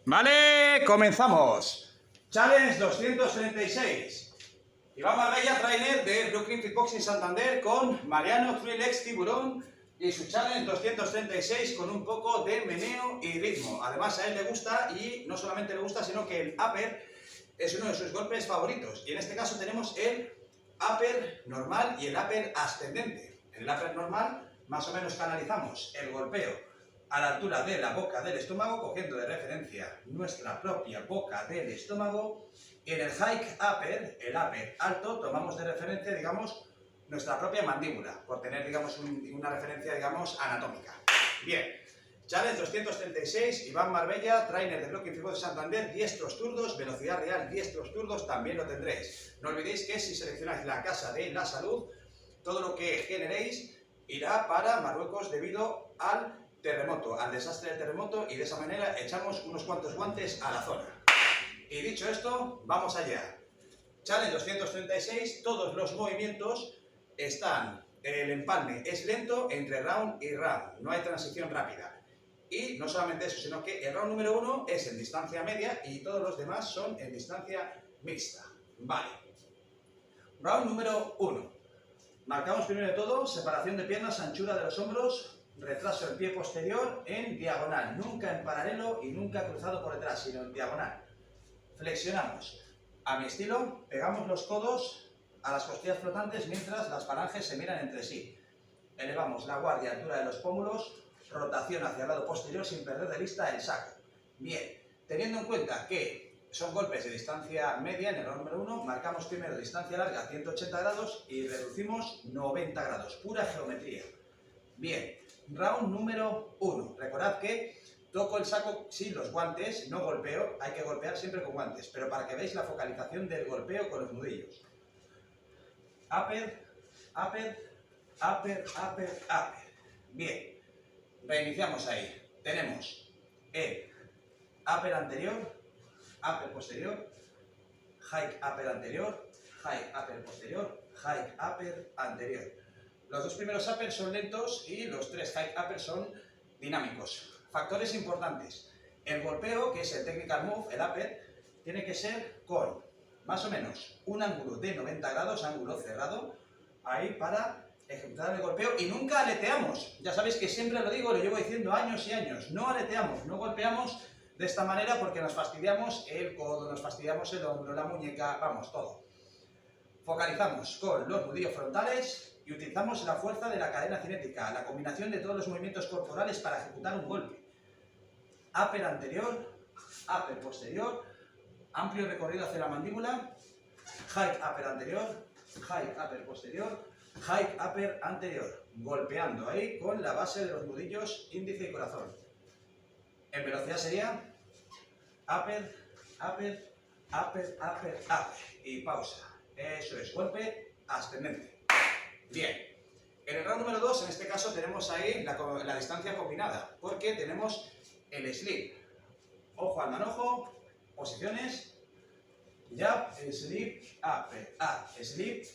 Vale, comenzamos. Challenge 236. Iván Marbella, trainer de Brooklyn Fitboxing Santander, con Mariano Thrill-X Tiburón y su challenge 236 con un poco de meneo y ritmo. Además, a él le gusta, y no solamente le gusta, sino que el upper es uno de sus golpes favoritos. Y en este caso tenemos el upper normal y el upper ascendente. En el upper normal, más o menos canalizamos el golpeo a la altura de la boca del estómago, cogiendo de referencia nuestra propia boca del estómago. Y en el hike upper, el upper alto, tomamos de referencia, digamos, nuestra propia mandíbula, por tener, digamos, una referencia, digamos, anatómica. Bien, challenge 236, Iván Marbella, trainer de Brooklyn Fitboxing Santander, diestros zurdos, velocidad real, diestros zurdos, también lo tendréis. No olvidéis que si seleccionáis la Casa de la Salud, todo lo que generéis irá para Marruecos debido al terremoto, al desastre del terremoto, y de esa manera echamos unos cuantos guantes a la zona. Y dicho esto, vamos allá. Challenge 236, todos los movimientos están, el empalme es lento entre round y round, no hay transición rápida. Y no solamente eso, sino que el round número 1 es en distancia media y todos los demás son en distancia mixta. Vale. Round número 1. Marcamos primero de todo separación de piernas, anchura de los hombros, retraso del pie posterior en diagonal, nunca en paralelo y nunca cruzado por detrás, sino en diagonal. Flexionamos. A mi estilo, pegamos los codos a las costillas flotantes mientras las falanges se miran entre sí. Elevamos la guardia a altura de los pómulos, rotación hacia el lado posterior sin perder de vista el saco. Bien, teniendo en cuenta que son golpes de distancia media en el round número 1, marcamos primero distancia larga 180 grados y reducimos 90 grados, pura geometría. Bien, round número 1. Recordad que toco el saco sin los guantes, no golpeo, hay que golpear siempre con guantes, pero para que veáis la focalización del golpeo con los nudillos. Upper, upper, upper, upper, upper. Bien, reiniciamos ahí. Tenemos el upper anterior, upper posterior, hike upper anterior, hike upper posterior, hike upper anterior. Los dos primeros uppers son lentos y los tres hike uppers son dinámicos. Factores importantes. El golpeo, que es el technical move, el upper, tiene que ser con más o menos un ángulo de 90 grados, ángulo cerrado, ahí para ejecutar el golpeo, y nunca aleteamos. Ya sabéis que siempre lo digo, lo llevo diciendo años y años. No aleteamos, no golpeamos de esta manera porque nos fastidiamos el codo, nos fastidiamos el hombro, la muñeca, vamos, todo. Focalizamos con los nudillos frontales y utilizamos la fuerza de la cadena cinética, la combinación de todos los movimientos corporales para ejecutar un golpe. Upper anterior, upper posterior, amplio recorrido hacia la mandíbula, hike upper anterior, hike upper posterior, hike upper anterior, golpeando ahí con la base de los nudillos índice y corazón. En velocidad sería upper, upper, upper, upper, upper, y pausa. Eso es, golpe ascendente. Bien, en el round número 2, en este caso, tenemos ahí la distancia combinada, porque tenemos el slip. Ojo al manojo, posiciones, jab, slip, upper, up, slip,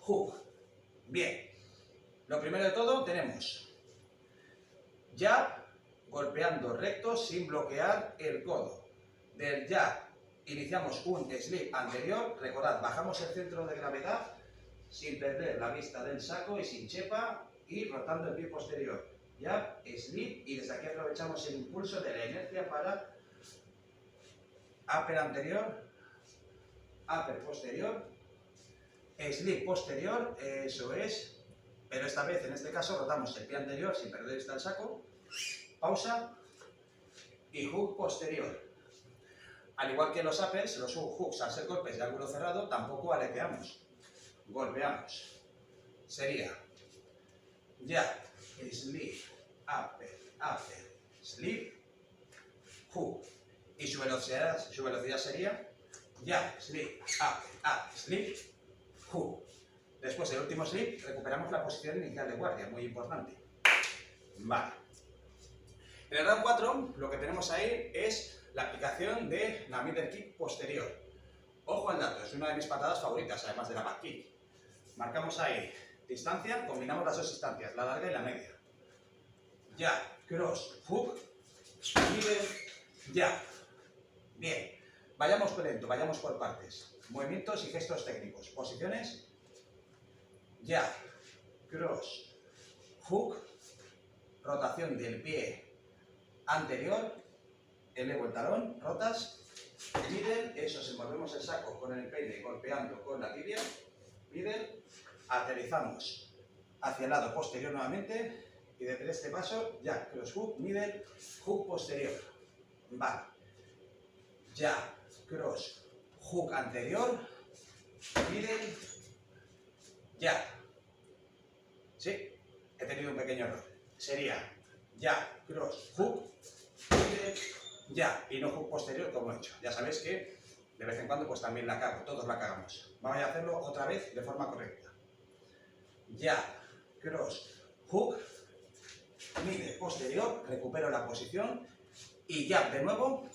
hook. Bien, lo primero de todo tenemos jab, golpeando recto sin bloquear el codo. Del jab iniciamos un slip anterior, recordad, bajamos el centro de gravedad sin perder la vista del saco y sin chepa, y rotando el pie posterior. Jab, slip, y desde aquí aprovechamos el impulso de la inercia para upper anterior, upper posterior, slip posterior, eso es, pero esta vez, en este caso, rotamos el pie anterior sin perder vista del saco, pausa, y hook posterior. Al igual que los uppers, los hooks, al ser golpes de ángulo cerrado, tampoco aleteamos. Golpeamos. Sería jab, slip, upper, upper, slip, hook. Y su velocidad sería jab, slip, upper, upper, slip, hook. Después, el último slip, recuperamos la posición inicial de guardia, muy importante. Vale. En el round 4, lo que tenemos ahí es la aplicación de la middle kick posterior. Ojo al dato, es una de mis patadas favoritas, además de la back kick. Marcamos ahí distancia, combinamos las dos distancias, la larga y la media. Jab, cross, hook, middle, jab. Bien, vayamos por lento, vayamos por partes. Movimientos y gestos técnicos. Posiciones. Jab, cross, hook, rotación del pie anterior, elevo el talón, rotas, middle, eso, envolvemos el saco con el peine golpeando con la tibia, middle, aterrizamos hacia el lado posterior nuevamente y desde este paso, ya, cross hook, middle, hook posterior, vale, ya, cross, hook anterior, middle, ya, sí, he tenido un pequeño error, sería ya, cross, hook, middle, ya, y no hook posterior como he hecho. Ya sabéis que de vez en cuando pues también la cago, todos la cagamos. Vamos a hacerlo otra vez de forma correcta. Ya, cross, hook, middle, posterior, recupero la posición y ya de nuevo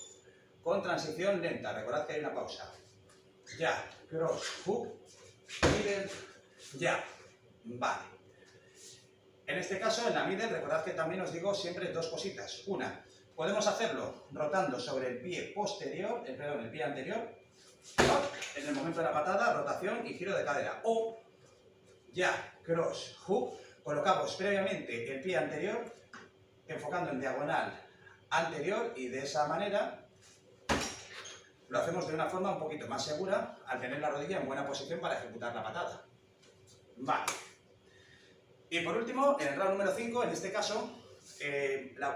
con transición lenta. Recordad que hay una pausa. Ya, cross, hook, middle, ya. Vale. En este caso, en la middle, recordad que también os digo siempre dos cositas. Una, podemos hacerlo rotando sobre el pie posterior, perdón, el pie anterior, en el momento de la patada, rotación y giro de cadera. O, ya, cross, hook, colocamos previamente el pie anterior, enfocando en diagonal anterior y de esa manera lo hacemos de una forma un poquito más segura al tener la rodilla en buena posición para ejecutar la patada. Vale. Y por último, en el round número 5, en este caso,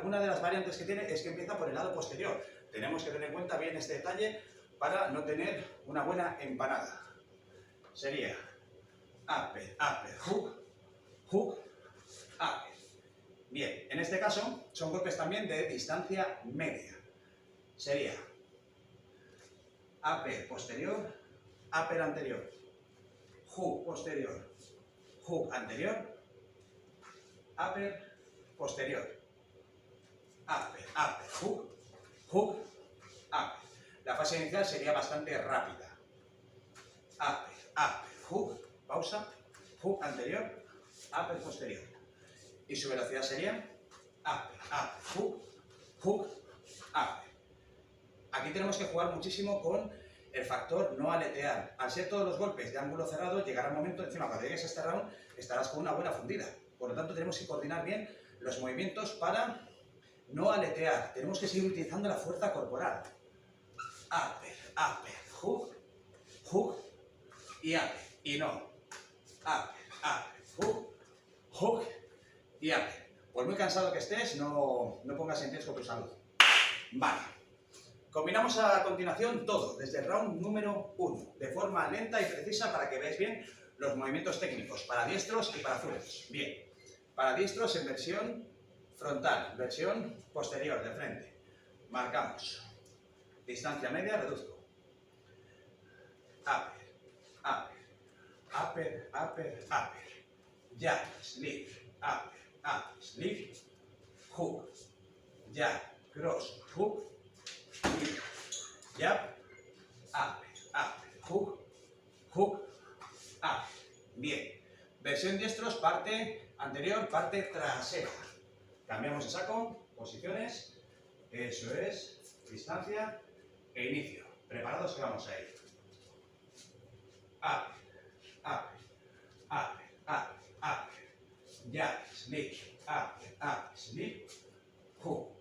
una de las variantes que tiene es que empieza por el lado posterior. Tenemos que tener en cuenta bien este detalle para no tener una buena empanada. Sería upper, upper, hook, hook, upper. Bien, en este caso son golpes también de distancia media. Sería upper posterior, upper anterior, hook posterior, hook anterior, upper posterior, upper, upper, hook, hook, upper. La fase inicial sería bastante rápida. Upper, upper, hook, pausa, hook anterior, upper posterior. Y su velocidad sería upper, upper, hook, hook, upper. Aquí tenemos que jugar muchísimo con el factor no aletear. Al ser todos los golpes de ángulo cerrado, llegará un momento, encima cuando llegues a este round, estarás con una buena fundida. Por lo tanto, tenemos que coordinar bien los movimientos para no aletear. Tenemos que seguir utilizando la fuerza corporal. Upper, upper, hook, hook y upper. Y no. Upper, upper, hook, hook y upper. Por muy cansado que estés, no pongas en riesgo tu salud. Vale. Combinamos a continuación todo, desde el round número 1, de forma lenta y precisa para que veáis bien los movimientos técnicos, para diestros y para zurdos. Bien, para diestros en versión frontal, versión posterior, de frente. Marcamos. Distancia media, reduzco. Upper, upper, upper, upper, upper. Jab, slip, upper, upper, slip, hook. Jab, cross, hook. Jab, upper, upper, hook, hook, upper. Bien. Versión diestros, parte anterior, parte trasera. Cambiamos de saco, posiciones. Eso es. Distancia e inicio. Preparados que vamos a ir. Upper, upper, upper, upper, upper. Jab, slip, upper, upper, slip, hook.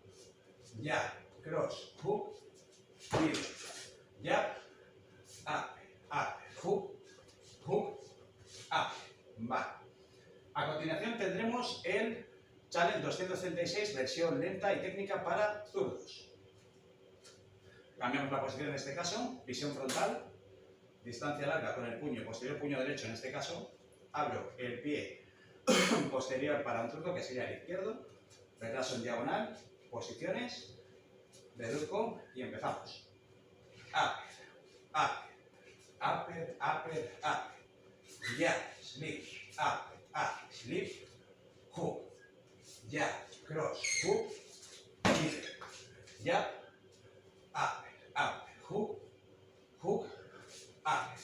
Jab, cross, hook, middle. Jab, upper, upper, hook, hook, upper. Vale. A continuación tendremos el Challenge 236, versión lenta y técnica para zurdos. Cambiamos la posición en este caso, visión frontal, distancia larga con el puño, posterior puño derecho en este caso. Abro el pie posterior para un zurdo que sería el izquierdo, retraso en diagonal, posiciones, reduzco y empezamos. Upper, upper, upper, upper, upper. Jab, slip, upper, upper, slip, hook. Jab, cross, hook, middle. Jab, upper, upper, hook, hook, upper.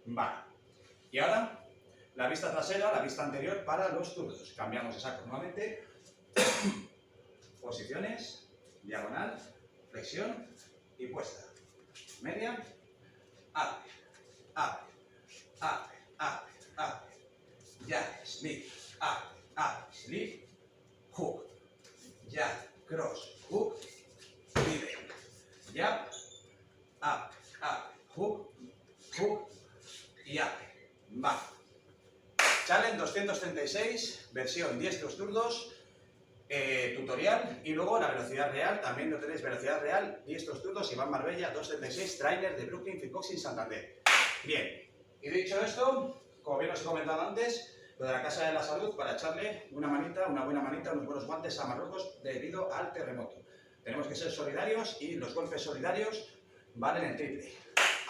Vale. Y ahora, la vista trasera, la vista anterior para los zurdos. Cambiamos de saco nuevamente. Posiciones, diagonal, flexión y puesta. media, abre, abre, abre, abre, abre, ya, slip, abre, abre, slip, hook, ya, cross, hook, pivot, ya, abre, abre, hook, hook y abre, va. Challenge 236, versión diestros zurdos, tutorial, y luego la velocidad real, también lo tenéis, velocidad real, diestros zurdos, Iván Marbella, 236, trainer de Brooklyn Fitboxing Santander. Bien, y dicho esto, como bien os he comentado antes, lo de la Casa de la Salud para echarle una manita, una buena manita, unos buenos guantes a Marruecos debido al terremoto. Tenemos que ser solidarios y los golpes solidarios valen el triple.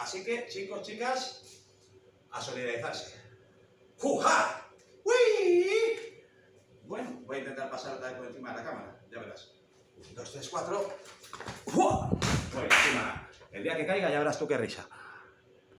Así que, chicos, chicas, a solidarizarse. ¡Juja! ¡Uy! Bueno, voy a intentar pasar otra vez por encima de la cámara, ya verás. 1, 2, 3, 4. ¡Fua! Por encima. El día que caiga ya verás tú qué risa.